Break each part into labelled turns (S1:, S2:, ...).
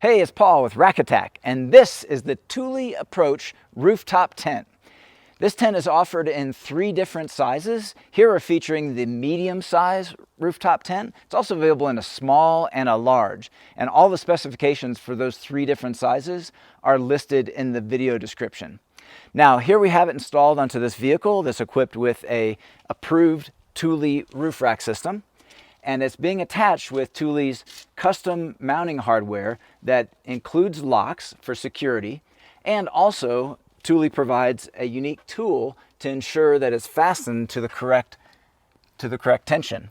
S1: Hey, it's Paul with Rack Attack, and this is the Thule Approach Rooftop Tent. This tent is offered in 3 different sizes. Here we're featuring the medium size rooftop tent. It's also available in a small and a large, and all the specifications for those 3 different sizes are listed in the video description. Now, here we have it installed onto this vehicle that's equipped with a approved Thule roof rack system. And it's being attached with Thule's custom mounting hardware that includes locks for security, and also Thule provides a unique tool to ensure that it's fastened to the correct tension.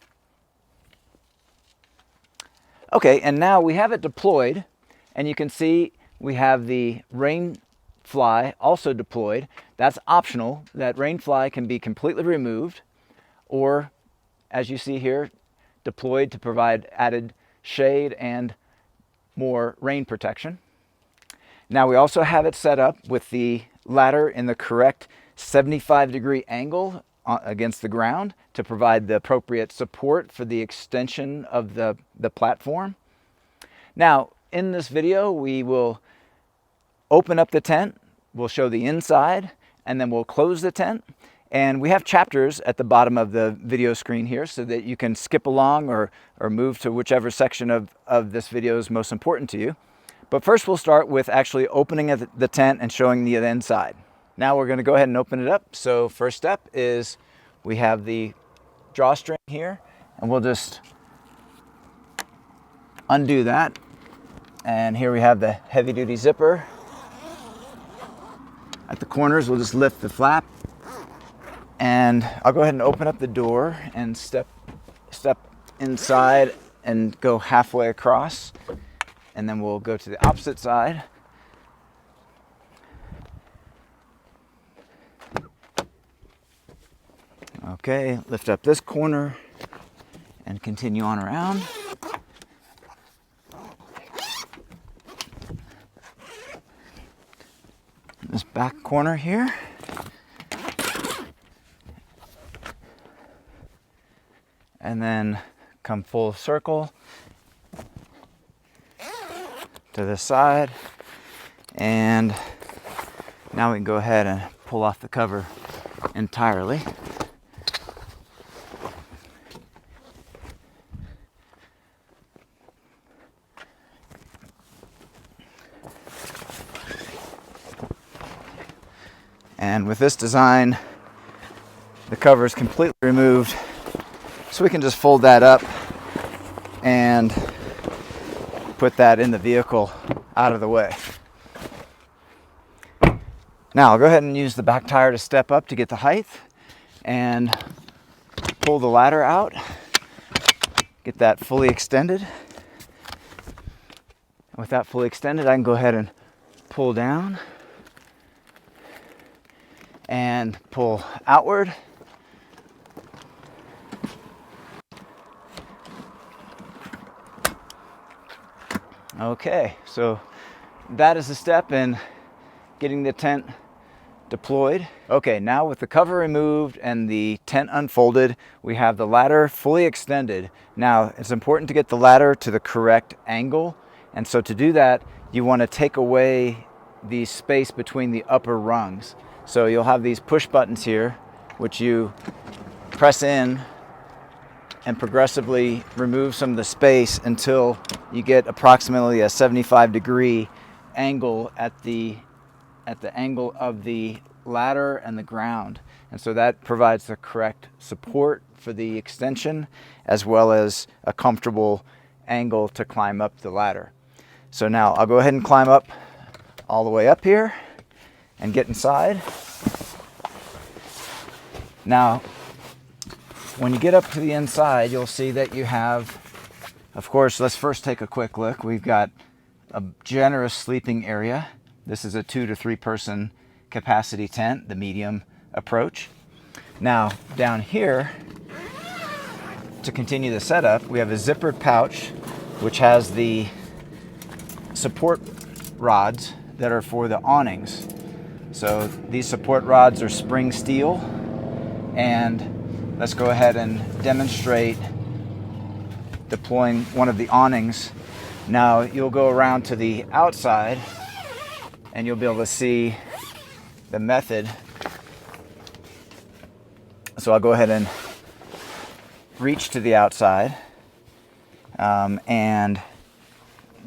S1: Okay, and now we have it deployed, and you can see we have the Rainfly also deployed. That's optional. That Rainfly can be completely removed, or as you see here, deployed to provide added shade and more rain protection. Now we also have it set up with the ladder in the correct 75-degree angle against the ground to provide the appropriate support for the extension of the platform. Now in this video we will open up the tent, we'll show the inside, and then we'll close the tent. And we have chapters at the bottom of the video screen here so that you can skip along or move to whichever section of this video is most important to you. But first we'll start with actually opening the tent and showing the inside. Now we're going to go ahead and open it up. So first step is we have the drawstring here, and we'll just undo that. And here we have the heavy-duty zipper. At the corners we'll just lift the flap. And I'll go ahead and open up the door and step inside and go halfway across. And then we'll go to the opposite side. Okay, lift up this corner and continue on around. This back corner here. And then come full circle to this side. And now we can go ahead and pull off the cover entirely. And with this design, the cover is completely removed. So we can just fold that up and put that in the vehicle out of the way. Now I'll go ahead and use the back tire to step up to get the height and pull the ladder out, get that fully extended. With that fully extended, I can go ahead and pull down and pull outward. Okay, so that is the step in getting the tent deployed. Okay, now with the cover removed and the tent unfolded, we have the ladder fully extended. Now, it's important to get the ladder to the correct angle. And so to do that, you want to take away the space between the upper rungs. So you'll have these push buttons here, which you press in and progressively remove some of the space until you get approximately a 75-degree angle at the angle of the ladder and the ground. And so that provides the correct support for the extension as well as a comfortable angle to climb up the ladder. So now I'll go ahead and climb up all the way up here and get inside. Now, when you get up to the inside, you'll see that you have, of course, let's first take a quick look. We've got a generous sleeping area. This is a 2 to 3 person capacity tent, the medium approach. Now, down here, to continue the setup, we have a zippered pouch, which has the support rods that are for the awnings. So these support rods are spring steel, and let's go ahead and demonstrate deploying one of the awnings Now you'll go around to the outside and you'll be able to see the method. So I'll go ahead and reach to the outside, and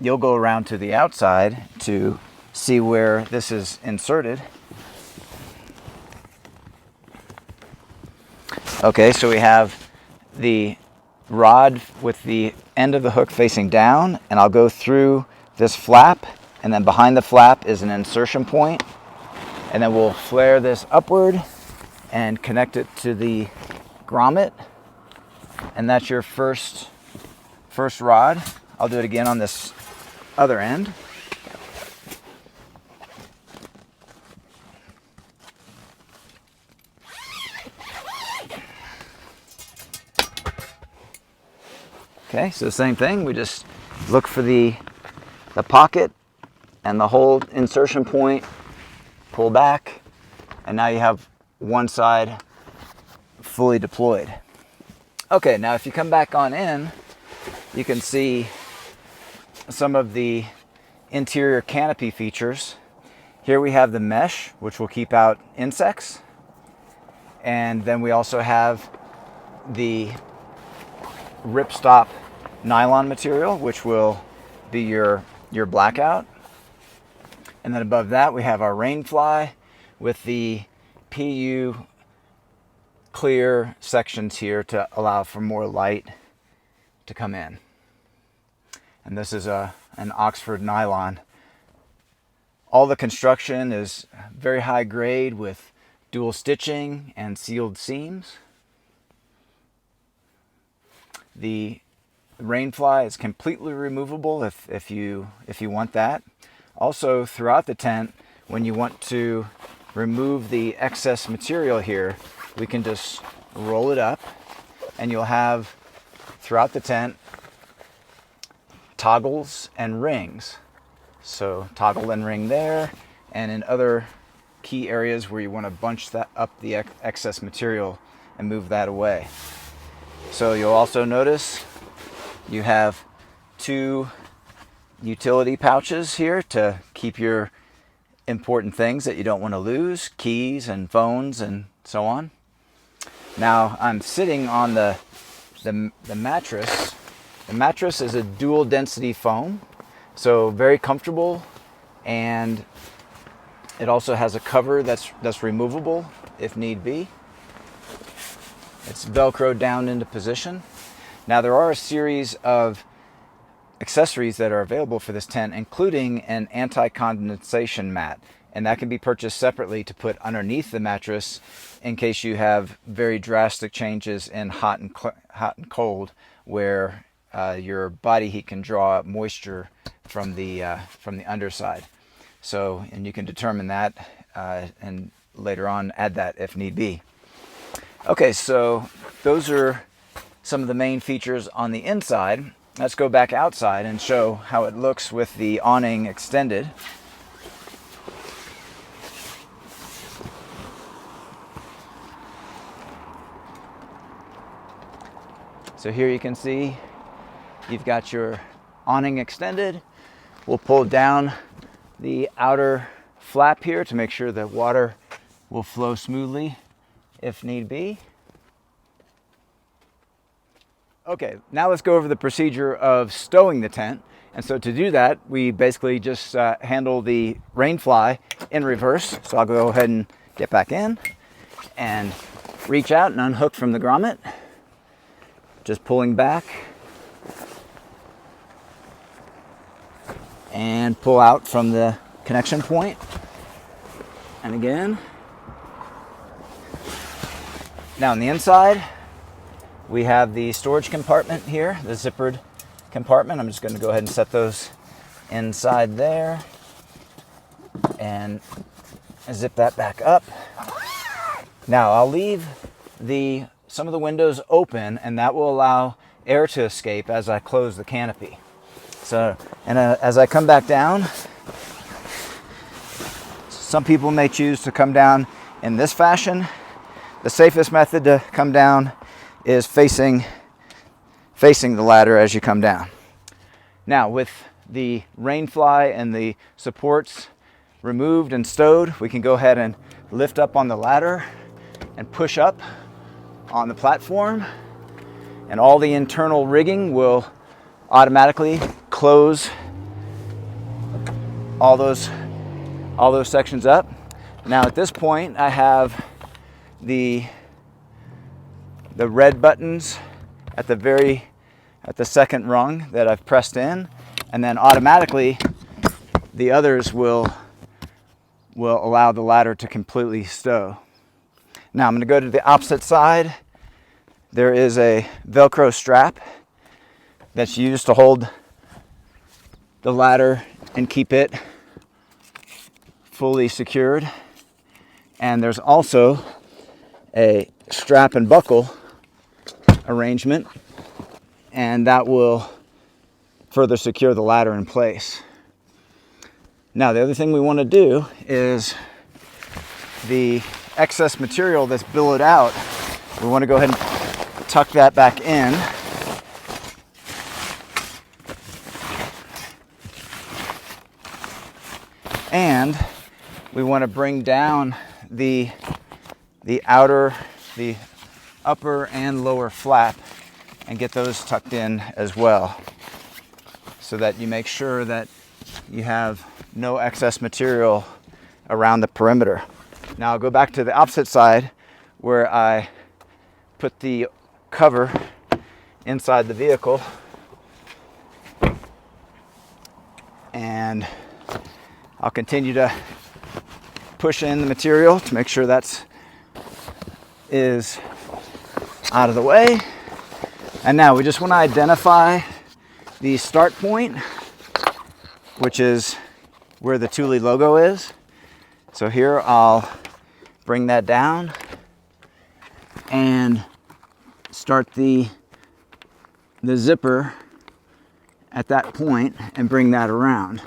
S1: you'll go around to the outside to see where this is inserted. Okay, so we have the rod with the end of the hook facing down, and I'll go through this flap, and then behind the flap is an insertion point, and then we'll flare this upward and connect it to the grommet, and that's your first rod. I'll do it again on this other end. Okay, so the same thing, we just look for the pocket and the whole insertion point, pull back, and now you have one side fully deployed. Okay, now if you come back on in, you can see some of the interior canopy features. Here we have the mesh, which will keep out insects. And then we also have the ripstop nylon material, which will be your blackout. And then above that we have our Rainfly with the PU clear sections here to allow for more light to come in. And this is an Oxford nylon. All the construction is very high grade with dual stitching and sealed seams. The Rainfly is completely removable if you want that. Also, throughout the tent, when you want to remove the excess material here, we can just roll it up, and you'll have throughout the tent toggles and rings. So toggle and ring there, and in other key areas where you want to bunch that up the excess material and move that away. So you'll also notice you have two utility pouches here to keep your important things that you don't want to lose, keys and phones and so on. Now I'm sitting on the mattress. The mattress is a dual density foam, so very comfortable, and it also has a cover that's removable if need be. It's Velcroed down into position. Now there are a series of accessories that are available for this tent, including an anti-condensation mat, and that can be purchased separately to put underneath the mattress in case you have very drastic changes in hot and cold, where your body heat can draw up moisture from the underside. So, and you can determine that and later on add that if need be. Okay, so those are some of the main features on the inside. Let's go back outside and show how it looks with the awning extended. So here you can see you've got your awning extended. We'll pull down the outer flap here to make sure that water will flow smoothly if need be. Okay, now let's go over the procedure of stowing the tent. And so to do that, we basically just handle the Rainfly in reverse. So I'll go ahead and get back in and reach out and unhook from the grommet. Just pulling back and pull out from the connection point. And again. Now on the inside, we have the storage compartment here, the zippered compartment. I'm just going to go ahead and set those inside there and zip that back up. Now I'll leave some of the windows open, and that will allow air to escape as I close the canopy. So, and as I come back down, some people may choose to come down in this fashion. The safest method to come down is facing the ladder as you come down. Now with the Rainfly and the supports removed and stowed, we can go ahead and lift up on the ladder and push up on the platform, and all the internal rigging will automatically close all those sections up. Now at this point, I have the red buttons at the second rung that I've pressed in, and then automatically the others will allow the ladder to completely stow. Now I'm going to go to the opposite side. There is a Velcro strap that's used to hold the ladder and keep it fully secured. And there's also a strap and buckle arrangement, and that will further secure the ladder in place. Now, the other thing we want to do is the excess material that's billowed out, we want to go ahead and tuck that back in. And we want to bring down the upper and lower flap and get those tucked in as well, so that you make sure that you have no excess material around the perimeter. Now I'll go back to the opposite side where I put the cover inside the vehicle, and I'll continue to push in the material to make sure that is out of the way. And now we just want to identify the start point, which is where the Thule logo is. So here I'll bring that down and start the zipper at that point and bring that around.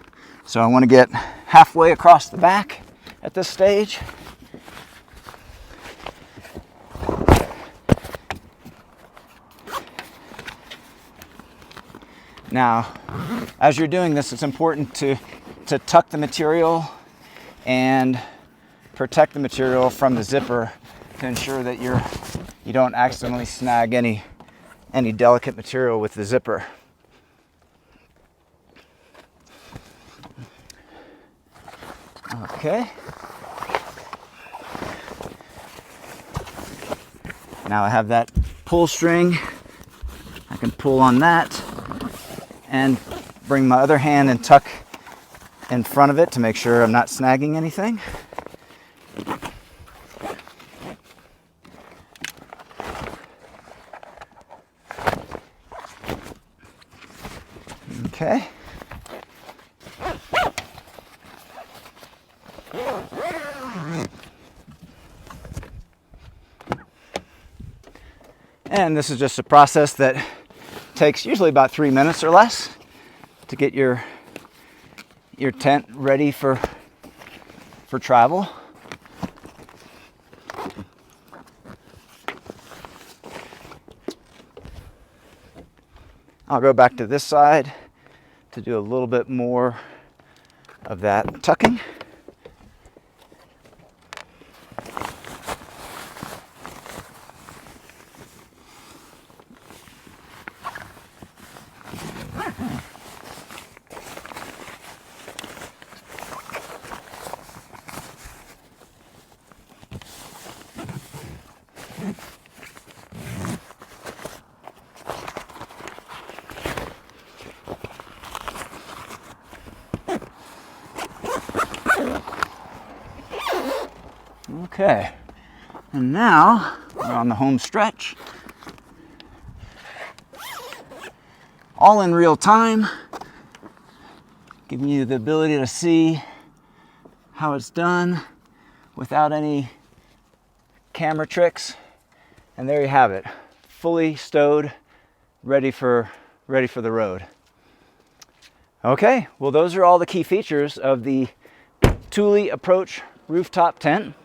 S1: So I want to get halfway across the back at this stage. Now, as you're doing this, it's important to tuck the material and protect the material from the zipper to ensure that you don't accidentally snag any delicate material with the zipper. Okay. Now I have that pull string. I can pull on that and bring my other hand and tuck in front of it to make sure I'm not snagging anything. Okay. And this is just a process that takes usually about 3 minutes or less to get your tent ready for travel. I'll go back to this side to do a little bit more of that tucking. Okay, and now we're on the home stretch. All in real time, giving you the ability to see how it's done without any camera tricks. And there you have it, fully stowed, ready for the road. Okay, well, those are all the key features of the Thule Approach Rooftop Tent.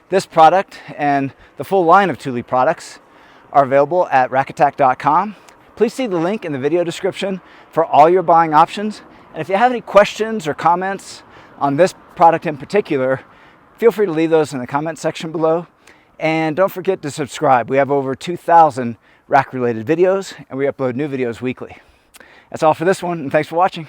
S1: This product and the full line of Thule products are available at rackattack.com. Please see the link in the video description for all your buying options. And if you have any questions or comments on this product in particular, feel free to leave those in the comment section below. And don't forget to subscribe. We have over 2,000 rack related videos and we upload new videos weekly. That's all for this one, and thanks for watching.